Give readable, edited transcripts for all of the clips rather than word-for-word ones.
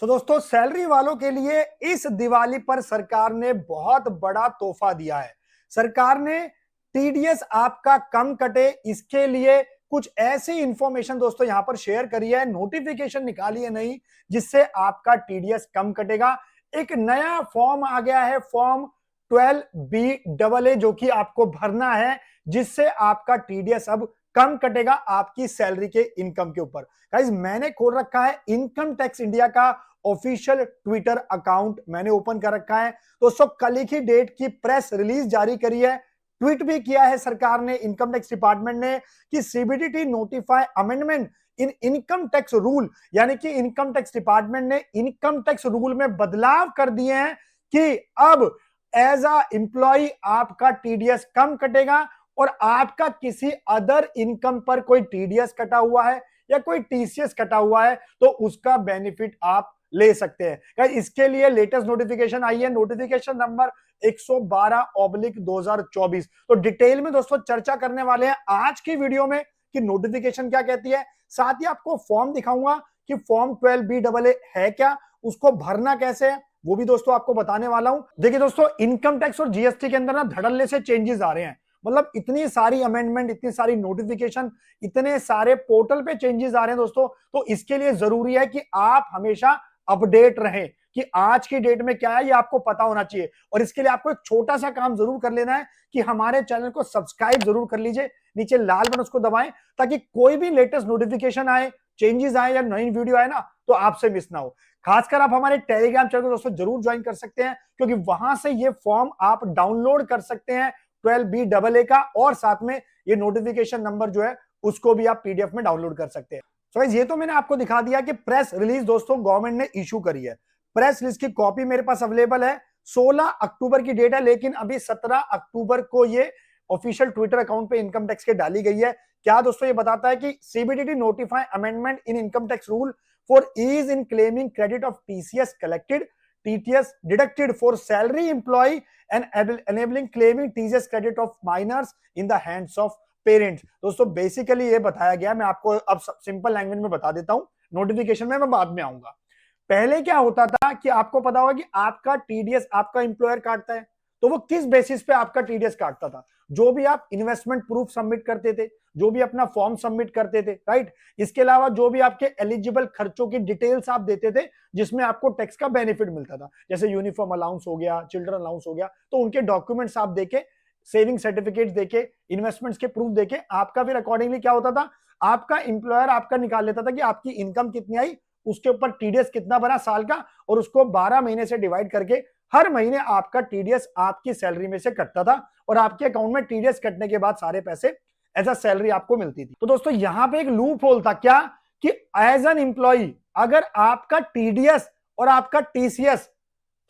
दोस्तों सैलरी वालों के लिए इस दिवाली पर सरकार ने बहुत बड़ा तोहफा दिया है। सरकार ने टीडीएस आपका कम कटे इसके लिए कुछ ऐसी इंफॉर्मेशन दोस्तों यहां पर शेयर करी है, नोटिफिकेशन निकाली है नहीं, जिससे आपका टीडीएस कम कटेगा। एक नया फॉर्म आ गया है, फॉर्म 12B AA, जो कि आपको भरना है, जिससे आपका टीडीएस अब कम कटेगा आपकी सैलरी के इनकम के ऊपर। गाइस, मैंने खोल रखा है इनकम टैक्स इंडिया का ऑफिशियल ट्विटर अकाउंट, मैंने ओपन कर रखा है दोस्तों। कल की डेट की प्रेस रिलीज जारी करी है, ट्वीट भी किया है सरकार ने, इनकम टैक्स डिपार्टमेंट ने, कि CBDT notify amendment in income tax rule, यानी कि इनकम टैक्स डिपार्टमेंट ने इनकम टैक्स रूल में बदलाव कर दिए हैं कि अब एज अ एम्प्लॉय आपका टीडीएस कम कटेगा और आपका किसी अदर इनकम पर कोई टीडीएस कटा हुआ है या कोई टीसीएस कटा हुआ है तो उसका बेनिफिट आप ले सकते हैं। इसके लिए लेटेस्ट नोटिफिकेशन आई है, नोटिफिकेशन नंबर 112/2024। तो डिटेल में दोस्तों चर्चा करने वाले हैं आज की वीडियो में कि नोटिफिकेशन क्या कहती है। साथ ही आपको फॉर्म दिखाऊंगा कि फॉर्म 12B AA है क्या, उसको भरना कैसे है, वो भी दोस्तों आपको बताने वाला हूं। देखिए दोस्तों, इनकम टैक्स और जीएसटी के अंदर ना धड़ल्ले से चेंजेस आ रहे हैं। मतलब इतनी सारी अमेंडमेंट, इतनी सारी नोटिफिकेशन, इतने सारे पोर्टल पे चेंजेस आ रहे हैं दोस्तों। तो इसके लिए जरूरी है कि आप हमेशा अपडेट रहें कि आज की डेट में क्या है, ये आपको पता होना चाहिए। और इसके लिए आपको एक छोटा सा काम जरूर कर लेना है कि हमारे चैनल को सब्सक्राइब जरूर कर लीजिए, नीचे लाल बटन उसको दबाएं, ताकि कोई भी लेटेस्ट नोटिफिकेशन आए, चेंजेस आए या नई वीडियो आए ना, तो आपसे मिस ना हो। खासकर आप हमारे टेलीग्राम चैनल को दोस्तों जरूर ज्वाइन कर सकते हैं, क्योंकि वहां से ये फॉर्म आप डाउनलोड कर सकते हैं 12B AA का, और साथ में ये नोटिफिकेशन नंबर जो है उसको भी आप पीडीएफ में डाउनलोड कर सकते हैं। सो ये तो मैंने आपको दिखा दिया कि प्रेस रिलीज दोस्तों गवर्नमेंट ने इशू करी है। प्रेस रिलीज की कॉपी मेरे पास अवेलेबल है, 16 अक्टूबर की डेट है, लेकिन अभी 17 अक्टूबर को ये ऑफिशियल ट्विटर अकाउंट पे इनकम टैक्स के डाली गई है। क्या दोस्तों, ये बताता है कि CBDT notify amendment in income tax rule for ease in claiming credit of TCS collected, TTS deducted for salary employ and enabling claiming TCS credit of minors in the hands of parents. दोस्तों basically ये बताया गया, मैं आपको अब simple language में बता देता हूं, नोटिफिकेशन में मैं बाद में आऊंगा। पहले क्या होता था कि आपको पता होगा कि आपका टीडीएस आपका इंप्लॉयर काटता है, तो वो किस बेसिस पे आपका टीडीएस काटता था? जो भी आप इन्वेस्टमेंट प्रूफ सबमिट करते थे, जो भी अपना फॉर्म सबमिट करते थे, राइट। इसके अलावा जो भी आपके एलिजिबल खर्चों की डिटेल्स आप देते थे, जिसमें आपको टैक्स का बेनिफिट मिलता था, जैसे यूनिफॉर्म अलाउंस हो गया, चिल्ड्रन अलाउंस हो गया, तो उनके डॉक्यूमेंट्स आप देके, सेविंग सर्टिफिकेट देके, इन्वेस्टमेंट्स के प्रूफ देके, आपका फिर अकॉर्डिंगली क्या होता था, आपका इंप्लॉयर आपका निकाल लेता था कि आपकी इनकम कितनी आई, उसके ऊपर टीडीएस कितना बना साल का, और उसको 12 महीने से डिवाइड करके हर महीने आपका टीडीएस आपकी सैलरी में से कटता था, और आपके अकाउंट में टीडीएस कटने के बाद सारे पैसे एज अ सैलरी आपको मिलती थी। तो दोस्तों यहां पे एक लूप होल था, क्या कि एज एन एम्प्लॉय अगर आपका टीडीएस और आपका टीसीएस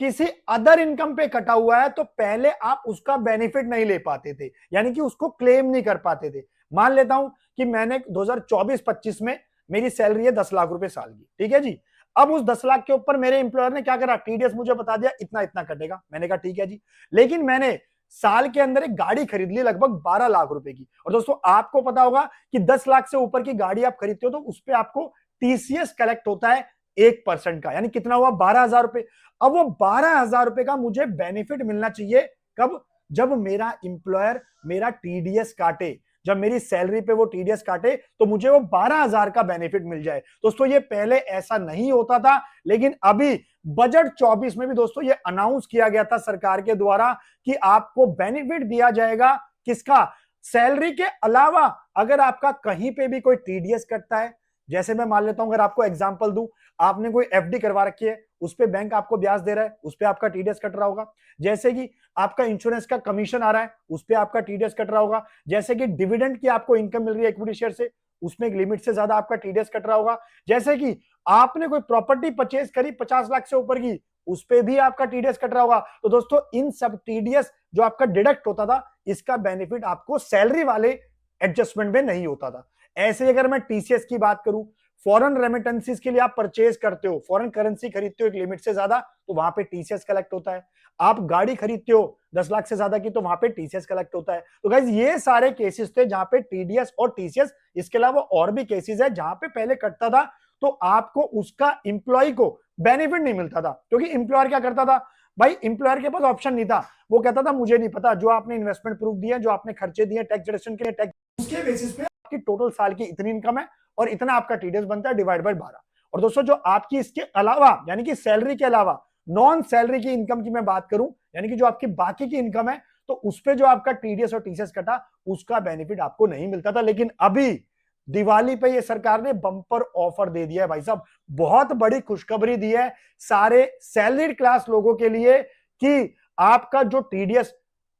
किसी अदर इनकम पे कटा हुआ है, तो पहले आप उसका बेनिफिट नहीं ले पाते थे, यानी कि उसको क्लेम नहीं कर पाते थे। मान लेता हूं कि मैंने 2024-25 में मेरी सैलरी है 10 लाख रुपए साल की, ठीक है जी। अब उस 10 लाख के ऊपर मेरे एम्प्लॉयर ने क्या करा, टीडीएस मुझे बता दिया इतना इतना कटेगा, मैंने कहा ठीक है जी। लेकिन मैंने साल के अंदर एक गाड़ी खरीद ली लगभग 12 लाख रुपए की, और दोस्तों आपको पता होगा कि 10 लाख से ऊपर की गाड़ी आप खरीदते हो तो उस पर आपको टीसीएस कलेक्ट होता है 1% का, यानी कितना हुआ, 12,000 रुपए। अब वो 12,000 रुपए का मुझे बेनिफिट मिलना चाहिए कब, जब मेरा इंप्लॉयर मेरा टीडीएस काटे, जब मेरी सैलरी पे वो टीडीएस काटे तो मुझे वो 12,000 का बेनिफिट मिल जाए। दोस्तों ये पहले ऐसा नहीं होता था, लेकिन अभी बजट 24 में भी दोस्तों ये अनाउंस किया गया था सरकार के द्वारा कि आपको बेनिफिट दिया जाएगा, किसका, सैलरी के अलावा अगर आपका कहीं पे भी कोई टीडीएस कटता है। जैसे मैं मान लेता हूं, अगर आपको एग्जांपल दूं, आपने कोई एफडी करवा रखी है, उस पे बैंक आपको ब्याज दे रहा है, उस पे आपका टीडीएस कट रहा होगा। जैसे कि आपका इंश्योरेंस का कमीशन आ रहा है, उस पे आपका टीडीएस कट रहा होगा। जैसे कि डिविडेंड की आपको इनकम मिल रही है इक्विटी शेयर से, उसमें एक लिमिट से ज्यादा आपका टीडीएस कट रहा होगा। जैसे कि आपने कोई प्रॉपर्टी परचेज करी 50 लाख से ऊपर की, उस पे भी आपका टीडीएस कट रहा होगा। तो दोस्तों इन सब टीडीएस जो आपका डिडक्ट होता था, इसका बेनिफिट आपको सैलरी वाले एडजस्टमेंट में नहीं होता था। ऐसे अगर मैं टीसीएस की बात करूं, फॉरेन रेमिटेंसीज के लिए आप परचेज करते हो, फॉरेन करेंसी खरीदते हो एक लिमिट से ज्यादा, तो वहां पे टीसीएस कलेक्ट होता है। आप गाड़ी खरीदते हो 10 लाख से ज्यादा की, तो वहां पे टीसीएस कलेक्ट होता है। तो गाइज ये सारे केसेस थे जहां पे टीडीएस और टीसीएस, इसके अलावा और भी केसेस है जहां पे पहले कटता था तो आपको उसका इंप्लॉय को बेनिफिट नहीं मिलता था, क्योंकि इंप्लॉयर क्या करता था भाई, इंप्लॉयर के पास ऑप्शन नहीं था। वो कहता था मुझे नहीं पता, जो आपने इन्वेस्टमेंट प्रूफ दिया, जो आपने खर्चे दिए टैक्स डिडक्शन के लिए, टैक्स उसके बेसिस पे आपकी टोटल साल की इतनी इनकम है और इतना आपका टीडीएस बनता है डिवाइड बाय 12। और दोस्तों जो आपकी इसके अलावा यानी कि सैलरी के अलावा नॉन सैलरी की इनकम की मैं बात करूं, यानी कि जो आपकी बाकी की इनकम है, तो उस पे जो आपका टीडीएस और टीसीएस कटा उसका बेनिफिट आपको नहीं मिलता था। लेकिन अभी दिवाली पे ये सरकार ने बम्पर ऑफर दे दिया है भाई साहब, बहुत बड़ी खुशखबरी दी है सारे सैलरीड क्लास लोगों के लिए कि आपका जो टीडीएस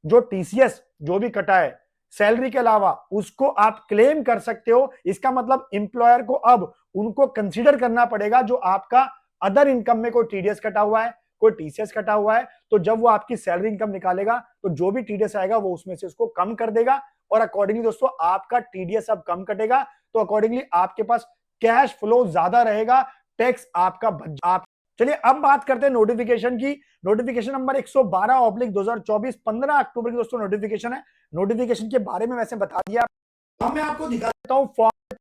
जो टीसीएस जो भी कटा है सैलरी के अलावा उसको आप क्लेम कर सकते हो। इसका मतलब इंप्लॉयर को अब उनको कंसीडर करना पड़ेगा जो आपका अदर इनकम में कोई टीडीएस कटा हुआ है, कोई टीसीएस कटा हुआ है, तो जब वो आपकी सैलरी इनकम निकालेगा तो जो भी टीडीएस आएगा वो उसमें से उसको कम कर देगा और अकॉर्डिंगली दोस्तों आपका टीडीएस अब कम कटेगा, तो अकॉर्डिंगली आपके पास कैश फ्लो ज्यादा रहेगा, टैक्स आपका बच आप। चलिए अब बात करते हैं नोटिफिकेशन की। नोटिफिकेशन नंबर 112/2024 15 अक्टूबर की दोस्तों नोटिफिकेशन है। नोटिफिकेशन के बारे में वैसे बता दिया, अब मैं आपको दिखा देता हूं फॉर्म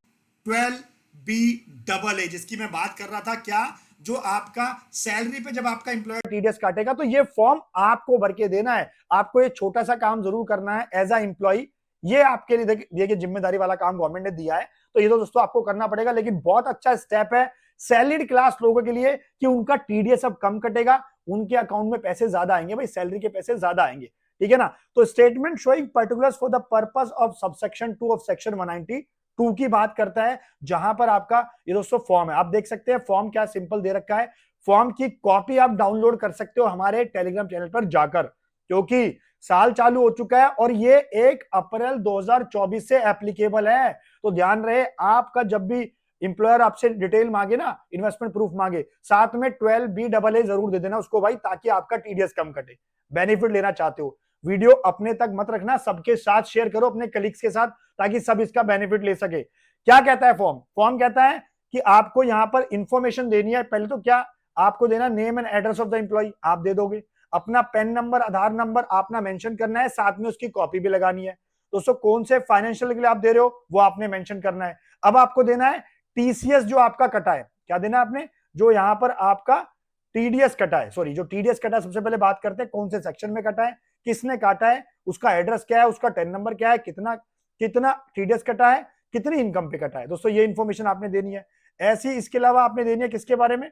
12B जिसकी मैं बात कर रहा था। क्या जो आपका सैलरी पे जब आपका एम्प्लॉयर टीडीएस काटेगा तो ये फॉर्म आपको भर के देना है। आपको ये छोटा सा काम जरूर करना है एज अ एम्प्लॉय, ये आपके लिए देखिए जिम्मेदारी वाला काम गवर्नमेंट ने दिया है, तो ये तो दोस्तों आपको करना पड़ेगा। लेकिन बहुत अच्छा स्टेप है सैलरीड क्लास लोगों के लिए कि उनका टीडीएस अब कम कटेगा, उनके अकाउंट में पैसे ज्यादा आएंगे, भाई सैलरी के पैसे ज्यादा आएंगे, ठीक है ना। तो statement showing particulars for the purpose of subsection 2 of section 192 की बात करता है, जहां पर आपका ये दोस्तों फॉर्म है। आप देख सकते हैं फॉर्म क्या सिंपल दे रखा है। फॉर्म की कॉपी आप डाउनलोड कर सकते हो हमारे टेलीग्राम चैनल पर जाकर, क्योंकि साल चालू हो चुका है और ये 1 अप्रैल 2024 से एप्लीकेबल है। तो ध्यान रहे, आपका जब भी इंप्लॉयर आपसे डिटेल मांगे ना, इन्वेस्टमेंट प्रूफ मांगे, साथ में 12BAA जरूर दे देना उसको भाई, ताकि आपका टीडीएस कम कटे। बेनिफिट लेना चाहते हो, वीडियो अपने तक मत रखना, सबके साथ शेयर करो, अपने कलीग्स के साथ, ताकि सब इसका बेनिफिट ले सके। क्या कहता है फॉर्म? फॉर्म कहता है कि आपको यहां पर इंफॉर्मेशन देनी है। पहले तो क्या आपको देना, name and address of the employ आप दे दोगे, अपना पेन नंबर आधार नंबर आपने मेंशन करना है, साथ में उसकी कॉपी भी लगानी है। दोस्तों कौन से फाइनेंशियल के लिए आप दे रहे हो वो आपने मेंशन करना है। अब आपको देना है टीसीएस जो आपका कटा है, क्या देना है आपने, जो यहां पर आपका टीडीएस कटा है, सॉरी जो टीडीएस कटा है, सबसे पहले बात करते हैं कौन से सेक्शन में कटा है, किसने काटा है, उसका एड्रेस क्या है, उसका टेन नंबर क्या है, कितना कितना टीडीएस कटा है, कितनी इनकम पे कटा है। दोस्तों ये इन्फॉर्मेशन आपने देनी है। ऐसी इसके अलावा आपने देनी है किसके बारे में,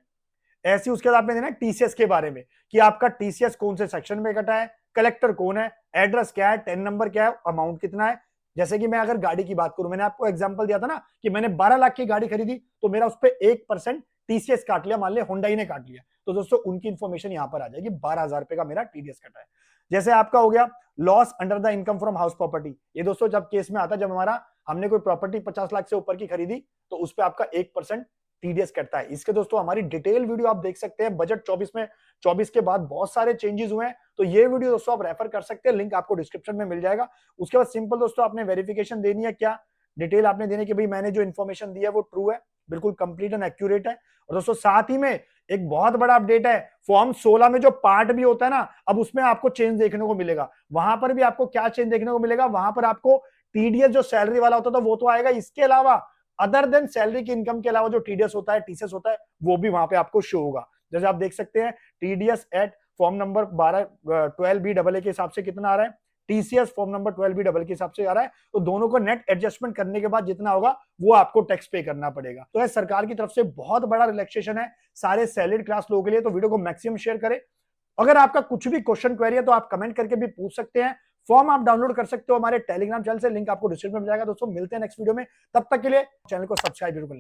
ऐसी उसके बाद आपने देना है टीसीएस के बारे में, कि आपका टीसीएस कौन से सेक्शन में कटा है, कलेक्टर कौन है, एड्रेस क्या है, टेन नंबर क्या है, अमाउंट कितना है। जैसे कि मैं अगर गाड़ी की बात करूं, मैंने आपको एग्जांपल दिया था ना कि मैंने 12 लाख की गाड़ी खरीदी, तो मेरा उस पर 1% टीसीएस काट लिया, मान लिया होंडाई ने काट लिया, तो दोस्तों उनकी इंफॉर्मेशन यहां पर आ जाएगी, 12,000 रुपए का मेरा टीडीएस कटा है। जैसे आपका हो गया loss under the income from house property, ये दोस्तों जब केस में आता है, जब हमारा हमने कोई प्रॉपर्टी 50 लाख से ऊपर की खरीदी, तो उस पर आपका 1% टीडीएस कटता है। इसके दोस्तों हमारी डिटेल वीडियो आप देख सकते हैं बजट 24 में, 24 के बाद बहुत सारे चेंजेस हुए हैं, तो ये वीडियो दोस्तों आप रेफर कर सकते हैं, लिंक आपको डिस्क्रिप्शन में मिल जाएगा। उसके बाद सिंपल दोस्तों आपने वेरिफिकेशन देनी है, क्या डिटेल आपने देनी कि भाई मैंने जो इन्फॉर्मेशन दी है वो ट्रू है, बिल्कुल कंप्लीट एंड एक्यूरेट है। और दोस्तों साथ ही में एक बहुत बड़ा अपडेट है, फॉर्म 16 में जो पार्ट भी होता है ना, अब उसमें आपको चेंज देखने को मिलेगा। वहां पर भी आपको क्या चेंज देखने को मिलेगा, वहां पर आपको टीडीएस जो सैलरी वाला होता था वो तो आएगा, इसके अलावा अदर देन सैलरी की इनकम के अलावा जो टीडीएस होता है, टीसीएस होता है, वो भी वहां पे आपको शो होगा। जैसे आप देख सकते हैं TDS eight form number 12BAA के हिसाब से कितना आ रहा है, टीसीएस फॉर्म नंबर 12BAA के हिसाब से आ रहा है, तो दोनों को नेट एडजस्टमेंट करने के बाद जितना होगा वो आपको टैक्स पे करना पड़ेगा। तो सरकार की तरफ से बहुत बड़ा रिलैक्सेशन है सारे सैलरीड क्लास लोगों के लिए, तो वीडियो को मैक्सिमम शेयर करें। अगर आपका कुछ भी क्वेश्चन क्वेरी है तो आप कमेंट करके भी पूछ सकते हैं। फॉर्म आप डाउनलोड कर सकते हो हमारे टेलीग्राम चैनल से, लिंक आपको डिस्क्रिप्शन में मिल जाएगा। दोस्तों मिलते हैं नेक्स्ट वीडियो में, तब तक के लिए चैनल को सब्सक्राइब जरूर करें।